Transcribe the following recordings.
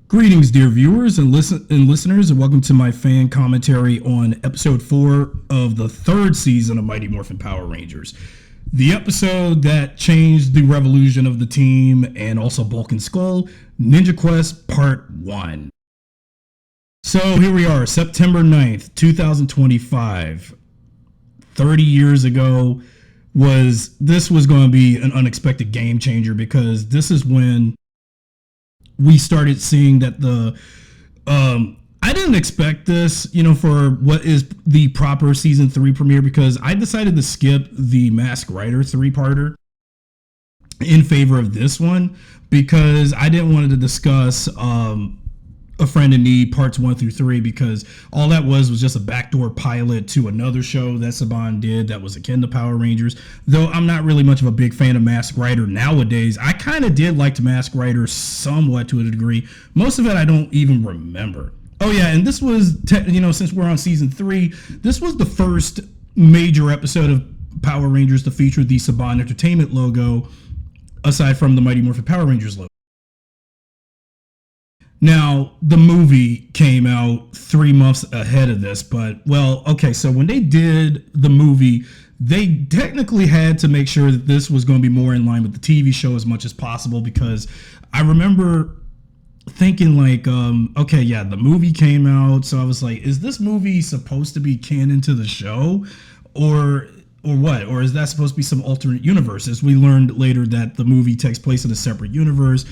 Greetings, dear viewers and listeners, and welcome to my fan commentary on episode 4 of the third season of Mighty Morphin Power Rangers. The episode that changed the revolution of the team and also Bulk and Skull, Ninja Quest Part 1. So here we are, September 9th, 2025. 30 years ago, this was going to be an unexpected game changer, because this is when we started seeing that I didn't expect this, for what is the proper season 3 premiere, because I decided to skip the Masked Rider 3-parter in favor of this one, because I didn't want to discuss A Friend in Need parts 1 through 3, because all that was just a backdoor pilot to another show that Saban did that was akin to Power Rangers. Though I'm not really much of a big fan of Masked Rider nowadays. I kind of did like Masked Rider somewhat to a degree. Most of it I don't even remember. Oh yeah, and this was, since we're on season 3, this was the first major episode of Power Rangers to feature the Saban Entertainment logo, aside from the Mighty Morphin Power Rangers logo. Now, the movie came out 3 months ahead of this, but, so when they did the movie, they technically had to make sure that this was going to be more in line with the TV show as much as possible, because I remember thinking the movie came out, so I was like, is this movie supposed to be canon to the show, or what? Or is that supposed to be some alternate universe? As we learned later that the movie takes place in a separate universe.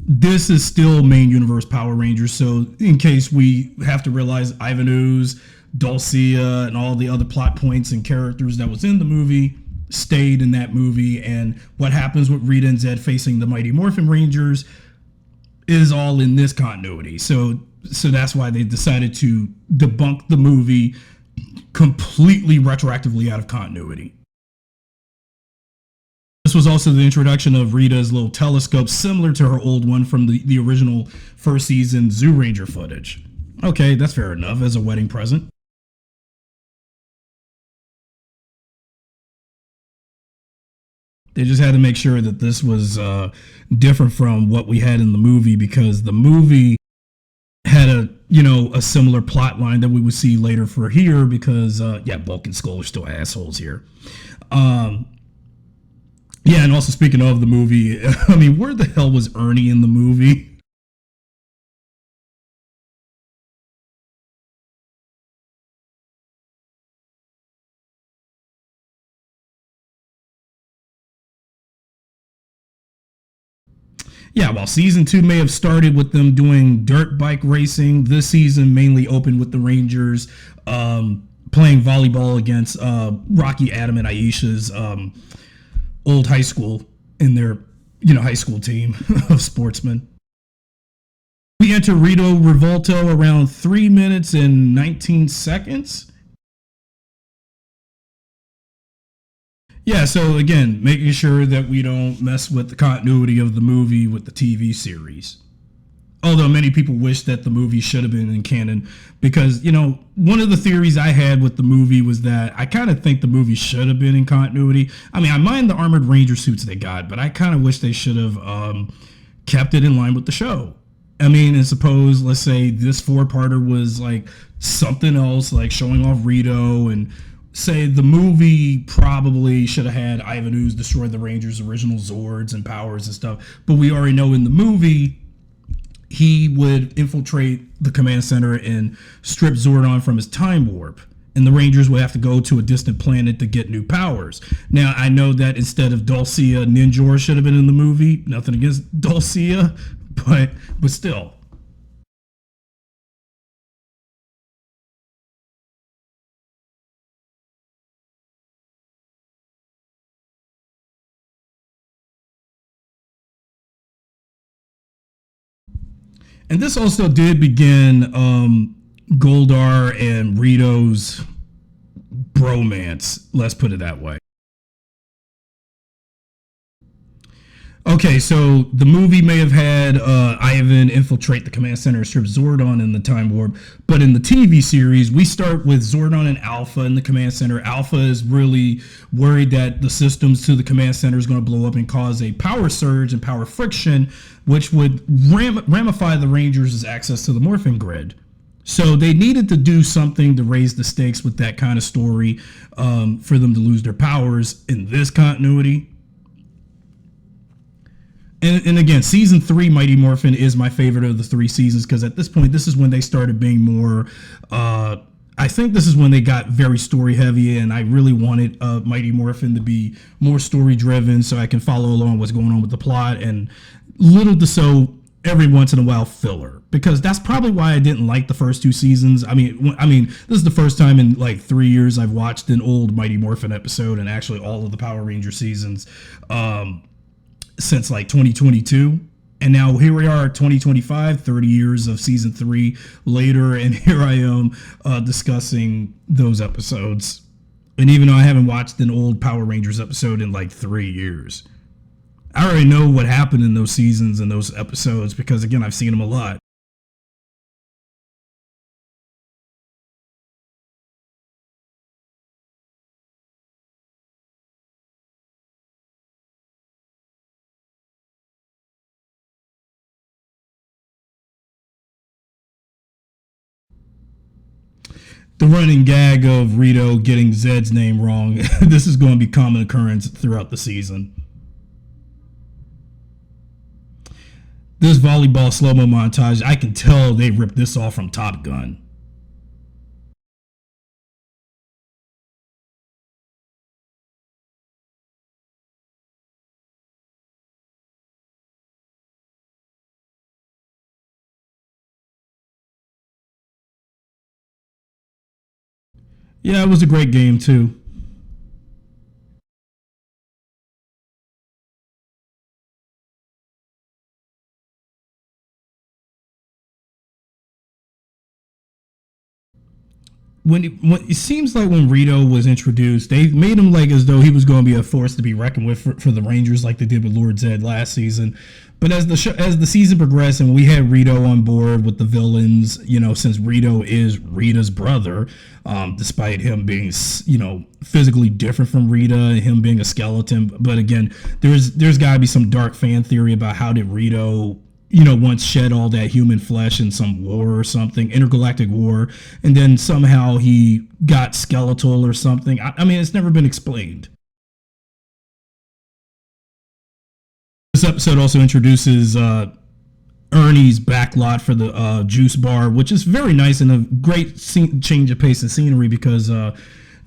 This is still main universe Power Rangers, so in case we have to realize Ivan Ooze, Dulcia, and all the other plot points and characters that was in the movie stayed in that movie, and what happens with Rita and Zed facing the Mighty Morphin Rangers is all in this continuity. So that's why they decided to debunk the movie completely retroactively out of continuity. This was also the introduction of Rita's little telescope, similar to her old one from the original first season Zoo Ranger footage. Okay, that's fair enough as a wedding present. They just had to make sure that this was different from what we had in the movie, because the movie had a similar plot line that we would see later for here, because Bulk and Skull are still assholes here. Yeah, and also speaking of the movie, I mean, where the hell was Ernie in the movie? Yeah, while season 2 may have started with them doing dirt bike racing, this season mainly opened with the Rangers playing volleyball against Rocky, Adam, and Aisha's old high school in their high school team of sportsmen. We enter Rito Revolto around 3 minutes and 19 seconds. Yeah, so again, making sure that we don't mess with the continuity of the movie with the TV series. Although many people wish that the movie should have been in canon, because, one of the theories I had with the movie was that I kind of think the movie should have been in continuity. I mean, I mind the armored ranger suits they got, but I kind of wish they should have kept it in line with the show. I mean, and suppose, let's say this 4-parter was like something else, like showing off Rito, and say the movie probably should have had Ivan Ooze destroy the Rangers' original Zords and powers and stuff. But we already know in the movie, he would infiltrate the command center and strip Zordon from his time warp, and the Rangers would have to go to a distant planet to get new powers. Now, I know that instead of Dulcia, Ninjor should have been in the movie. Nothing against Dulcia, but still. And this also did begin Goldar and Rito's bromance, let's put it that way. Okay, so the movie may have had Ivan infiltrate the command center, strip Zordon in the time warp, but in the TV series, we start with Zordon and Alpha in the command center. Alpha is really worried that the systems to the command center is going to blow up and cause a power surge and power friction, which would ramify the Rangers' access to the morphing grid. So they needed to do something to raise the stakes with that kind of story for them to lose their powers in this continuity. And again, season 3, Mighty Morphin, is my favorite of the 3 seasons because at this point, this is when they started being more. I think this is when they got very story heavy, and I really wanted Mighty Morphin to be more story driven, so I can follow along what's going on with the plot, and little to so every once in a while filler, because that's probably why I didn't like the first 2 seasons. I mean, this is the first time in like 3 years I've watched an old Mighty Morphin episode, and actually all of the Power Ranger seasons. Since like 2022, and now here we are 2025, 30 years of season 3 later, and here I am discussing those episodes. And even though I haven't watched an old Power Rangers episode in like 3 years, I already know what happened in those seasons and those episodes because, again, I've seen them a lot. The running gag of Rito getting Zed's name wrong, this is going to be common occurrence throughout the season. This volleyball slow-mo montage, I can tell they ripped this off from Top Gun. Yeah, it was a great game too. When it seems like when Rito was introduced, they made him like as though he was going to be a force to be reckoned with for the Rangers, like they did with Lord Zed last season. But as the season progressed and we had Rito on board with the villains, since Rito is Rita's brother, despite him being physically different from Rita and him being a skeleton. But again, there's got to be some dark fan theory about how did Rito once shed all that human flesh in some war or something, intergalactic war, and then somehow he got skeletal or something. I mean, it's never been explained. This episode also introduces Ernie's backlot for the juice bar, which is very nice and a great change of pace and scenery because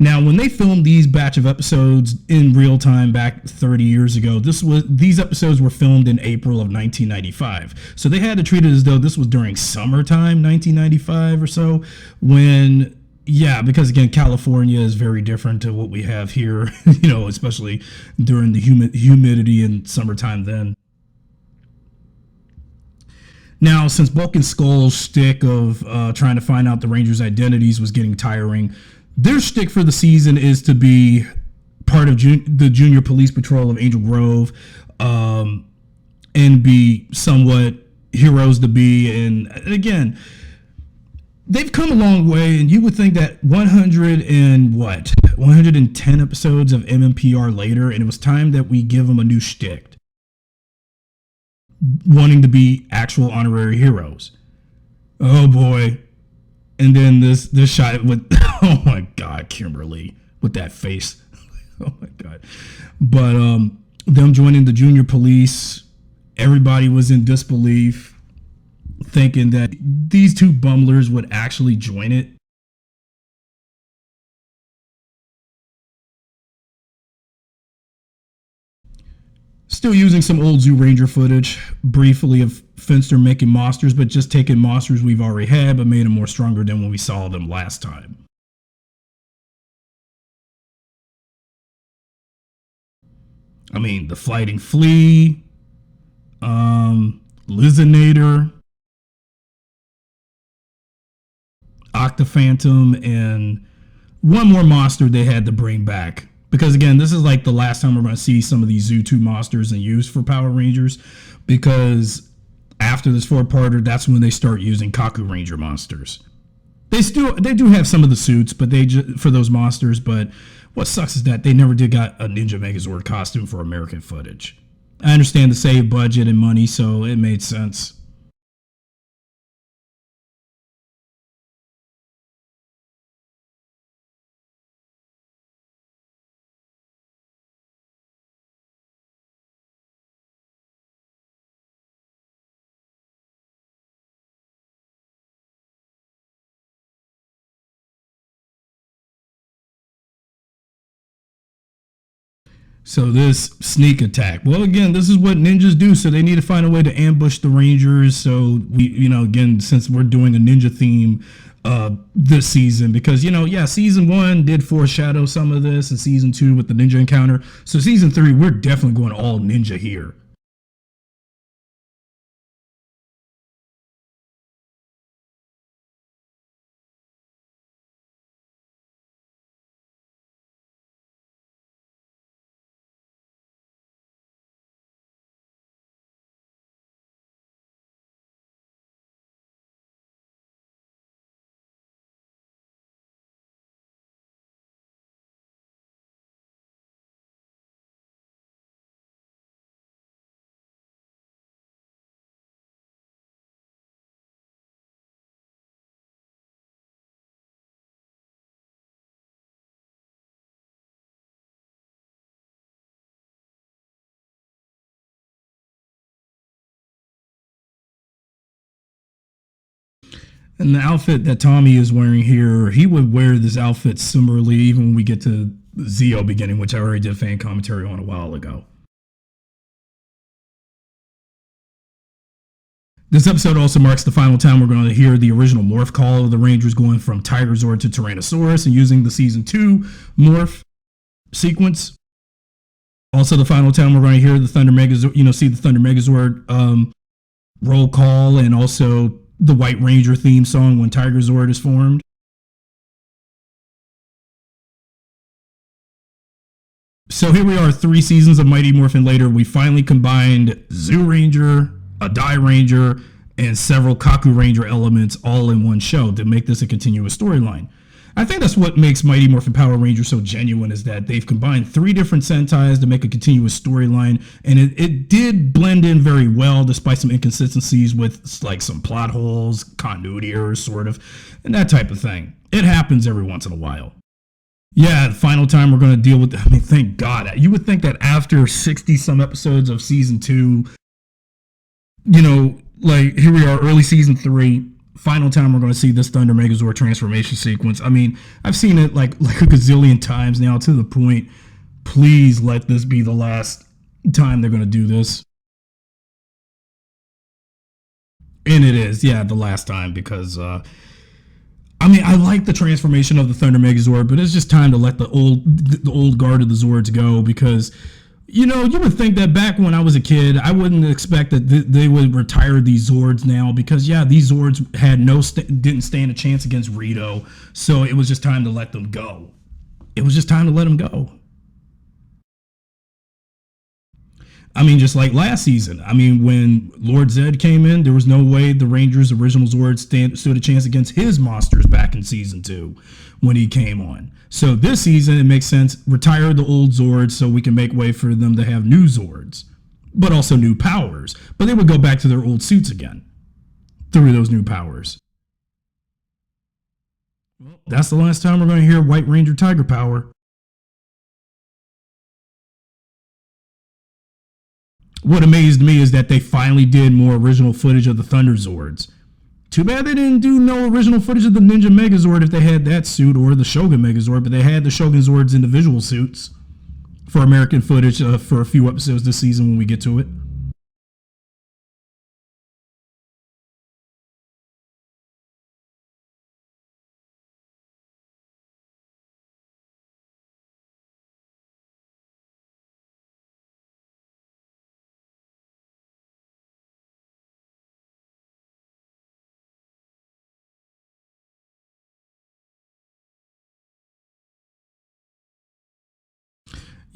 now when they filmed these batch of episodes in real time back 30 years ago, these episodes were filmed in April of 1995. So they had to treat it as though this was during summertime 1995 or so when because again, California is very different to what we have here, especially during the humidity in summertime then. Now, since Bulk and Skull's shtick of trying to find out the Rangers' identities was getting tiring, their shtick for the season is to be part of the Junior Police Patrol of Angel Grove and be somewhat heroes to be. And again, they've come a long way, and you would think that 110 episodes of MMPR later, and it was time that we give them a new shtick, wanting to be actual honorary heroes. Oh boy. And then this shot with, oh my God, Kimberly with that face. Oh my God. But them joining the junior police, everybody was in disbelief, thinking that these two bumblers would actually join it. Still using some old Zoo Ranger footage, briefly, of Finster making monsters, but just taking monsters we've already had, but made them more stronger than when we saw them last time. I mean, the Flighting Flea, Lizinator, Octophantom, and one more monster they had to bring back Because again, this is like the last time we're going to see some of these Zoo 2 monsters in use for Power Rangers, because after this four-parter, that's when they start using Kaku Ranger monsters. They do have some of the suits, but for those monsters. But what sucks is that they never did got a Ninja Megazord costume for American footage. I understand to save budget and money, so it made sense. So this sneak attack. Well, again, this is what ninjas do. So they need to find a way to ambush the Rangers. So we, again, since we're doing a ninja theme this season, because yeah, season 1 did foreshadow some of this, and season 2 with the ninja encounter. So season 3, we're definitely going all ninja here. And the outfit that Tommy is wearing here, he would wear this outfit similarly even when we get to Zeo beginning, which I already did fan commentary on a while ago. This episode also marks the final time we're going to hear the original morph call of the Rangers going from Tiger Zord to Tyrannosaurus and using the season 2 morph sequence. Also, the final time we're going to hear the Thunder Megazord, see the Thunder Megazord roll call, and also the White Ranger theme song when Tiger Zord is formed. So here we are, 3 seasons of Mighty Morphin later. We finally combined Zoo Ranger, a Die Ranger, and several Kaku Ranger elements all in one show to make this a continuous storyline. I think that's what makes Mighty Morphin Power Rangers so genuine, is that they've combined 3 different Sentais to make a continuous storyline, and it did blend in very well despite some inconsistencies with like some plot holes, continuity errors sort of, and that type of thing. It happens every once in a while. Yeah, the final time we're going to deal with, thank God. You would think that after 60 some episodes of season 2, like here we are, early season 3, final time we're going to see this Thunder Megazord transformation sequence. I've seen it like a gazillion times now, to the point, please let this be the last time they're going to do this. And it is, yeah, the last time, because I like the transformation of the Thunder Megazord, but it's just time to let the old guard of the Zords go, because you would think that back when I was a kid, I wouldn't expect that they would retire these Zords now, because yeah, these Zords had didn't stand a chance against Rito, so it was just time to let them go. It was just time to let them go. Just like last season. When Lord Zed came in, there was no way the Rangers' original Zord stood a chance against his monsters back in season 2 when he came on. So this season, it makes sense, retire the old Zords so we can make way for them to have new Zords, but also new powers. But they would go back to their old suits again through those new powers. Well, that's the last time we're going to hear White Ranger Tiger Power. What amazed me is that they finally did more original footage of the Thunder Zords. Too bad they didn't do no original footage of the Ninja Megazord if they had that suit, or the Shogun Megazord, but they had the Shogun Zords individual suits for American footage for a few episodes this season when we get to it.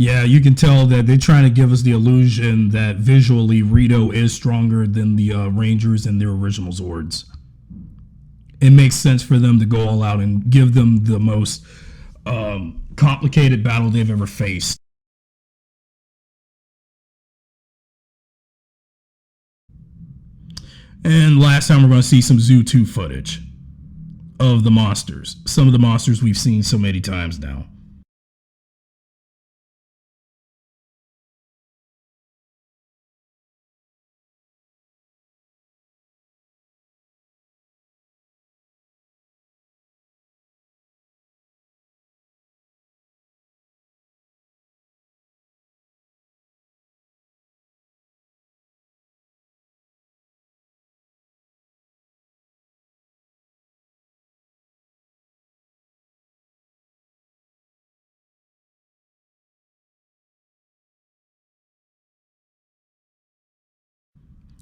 Yeah, you can tell that they're trying to give us the illusion that visually Rito is stronger than the Rangers and their original Zords. It makes sense for them to go all out and give them the most complicated battle they've ever faced. And last time we're going to see some Zoo 2 footage of the monsters. Some of the monsters we've seen so many times now.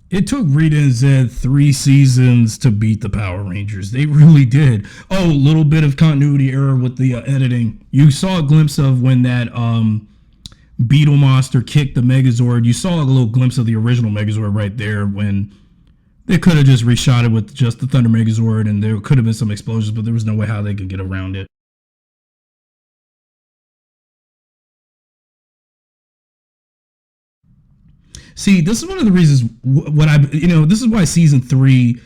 It took Rita and Zed 3 seasons to beat the Power Rangers. They really did. Oh, a little bit of continuity error with the editing. You saw a glimpse of when that Beetle monster kicked the Megazord. You saw a little glimpse of the original Megazord right there when they could have just reshot it with just the Thunder Megazord, and there could have been some explosions, but there was no way how they could get around it. See, this is one of the reasons this is why season 3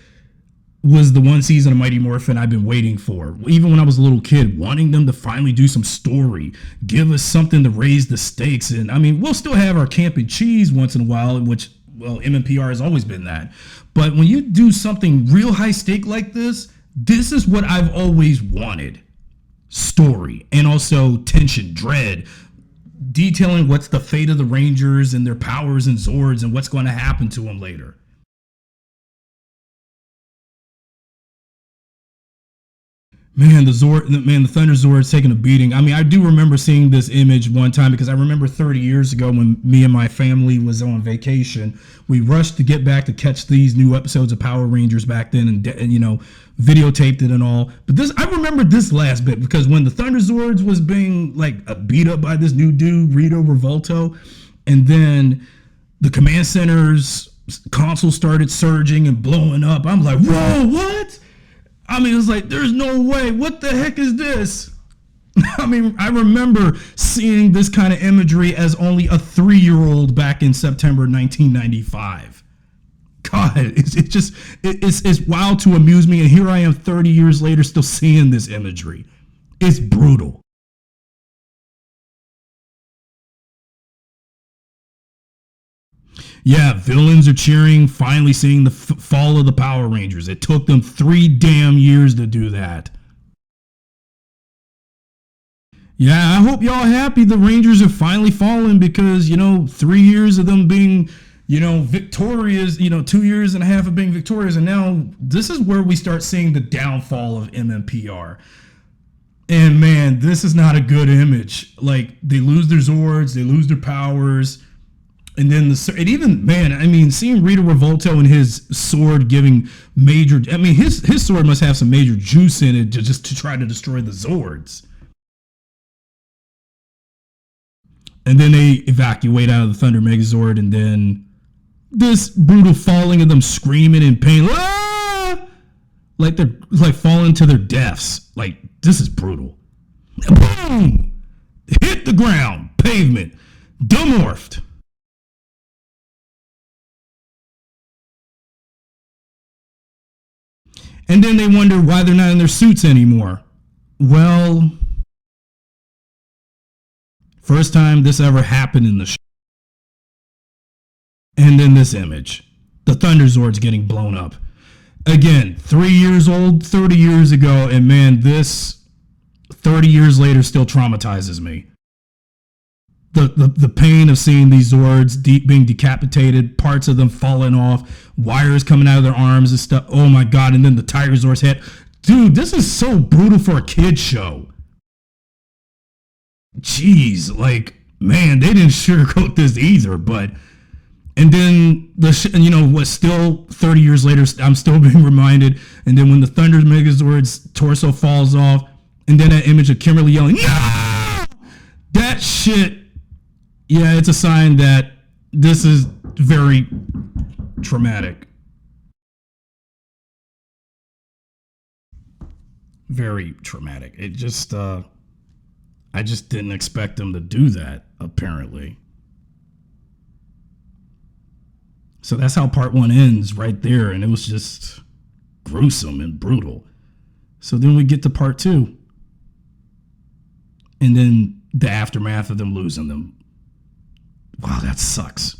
was the one season of Mighty Morphin I've been waiting for. Even when I was a little kid, wanting them to finally do some story, give us something to raise the stakes. And I mean, we'll still have our camp and cheese once in a while, which, well, MMPR has always been that. But when you do something real high stake like this is what I've always wanted. Story, and also tension, dread, detailing what's the fate of the Rangers and their powers and Zords and what's going to happen to them later. Man, the Thunder Zord's taking a beating. I mean, I do remember seeing this image one time because I remember 30 years ago when me and my family was on vacation, we rushed to get back to catch these new episodes of Power Rangers back then and videotaped it and all. But I remember this last bit because when the Thunder Zords was being beat up by this new dude, Rito Revolto, and then the command center's console started surging and blowing up, I'm like, whoa, what? I mean, it's like, there's no way. What the heck is this? I mean, I remember seeing this kind of imagery as only a 3-year-old back in September 1995. God, it's wild to amuse me. And here I am 30 years later still seeing this imagery. It's brutal. Yeah, villains are cheering, finally seeing the fall of the Power Rangers. It took them 3 damn years to do that. Yeah, I hope y'all happy the Rangers have finally fallen because, 3 years of them being, victorious, 2 years and a half of being victorious. And now this is where we start seeing the downfall of MMPR. And man, this is not a good image. Like, they lose their Zords, they lose their powers. And then seeing Rito Revolto and his sword giving major, his sword must have some major juice in it to try to destroy the Zords. And then they evacuate out of the Thunder Megazord, and then this brutal falling of them screaming in pain, like they're falling to their deaths. Like, this is brutal. Boom! Hit the ground, pavement, demorphed. And then they wonder why they're not in their suits anymore. Well, first time this ever happened in the show. And then this image. The Thunder Zord's getting blown up. Again, 3 years old, 30 years ago, and man, this 30 years later still traumatizes me. The pain of seeing these Zords being decapitated, parts of them falling off, wires coming out of their arms and stuff. Oh my God. And then the Tiger Zord's head. Dude, this is so brutal for a kid's show. Jeez, man, they didn't sugarcoat this either, but... And then, what's still 30 years later, I'm still being reminded, and then when the Thunder Megazord's torso falls off, and then that image of Kimberly yelling, "Yeah!" That shit Yeah, it's a sign that this is very traumatic. Very traumatic. It just, I just didn't expect them to do that, apparently. So that's how part one ends right there. And it was just gruesome and brutal. So then we get to part two. And then the aftermath of them losing them. Wow, that sucks.